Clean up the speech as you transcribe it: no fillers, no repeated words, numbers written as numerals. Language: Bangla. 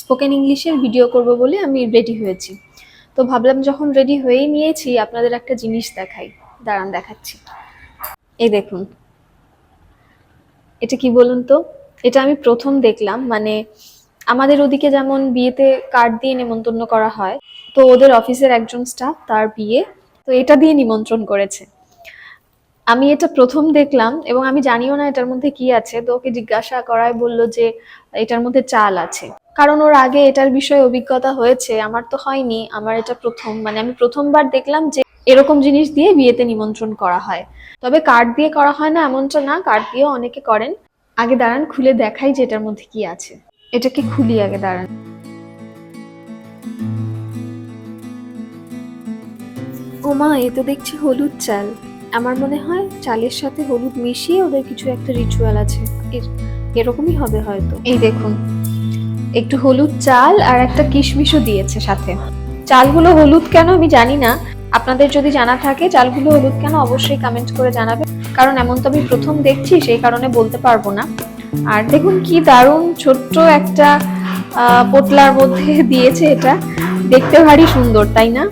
স্পোকেন ইংলিশের ভিডিও করব বলে আমি রেডি হয়েছি। তো ভাবলাম যখন রেডি হয়েই নিয়েছি আপনাদের একটা জিনিস দেখাই। দাঁড়ান দেখাচ্ছি। এই দেখুন, এটা কি বলুন তো? এটা আমি প্রথম দেখলাম। মানে আমাদের ওদিকে যেমন বিয়েতে কার্ড দিয়ে নিমন্ত্রণ করা হয়, তো ওদের অফিসের একজন স্টাফ তার বিয়ে, তো এটা দিয়ে নিমন্ত্রণ করেছে। আমি এটা প্রথম দেখলাম এবং আমি জানিও না এটার মধ্যে কি আছে। তো ওকে জিজ্ঞাসা করায় বলল যে এটার মধ্যে চাল আছে। কারণ ওর আগে এটার বিষয়ে অভিজ্ঞতা হয়েছে, আমার তো হয়নি। আমার এটা প্রথম, মানে আমি প্রথমবার দেখলাম যে এরকম জিনিস দিয়ে বিয়েতে নিমন্ত্রণ করা হয়। তবে কার্ড দিয়ে করা হয় না এমনটা না, কার্ড দিয়েও অনেকে করেন। আগে দাঁড়ান খুলে দেখাই যে এটার মধ্যে কি আছে। এটাকে খুলি আগে, দাঁড়ান। ও মা, এ তো দেখছি হলুদ চাল। আমার মনে হয় চালের সাথে হলুদ মিশিয়ে ওদের কিছু একটা রিচুয়াল আছে। এরকমই হবে হয়তো। এই দেখুন, একটু হলুদ চাল আর একটা কিশমিশও দিয়েছে সাথে। চালগুলো হলুদ কেন আমি জানি না। আপনাদের যদি জানা থাকে চালগুলো হলুদ কেন, অবশ্যই কমেন্ট করে জানাবেন। কারণ এমন তো আমি প্রথম দেখছি, সেই কারণে বলতে পারবো না। আর দেখুন কি দারুণ ছোট্ট একটা পোটলার মধ্যে দিয়েছে এটা। দেখতে ভারী সুন্দর, তাই না?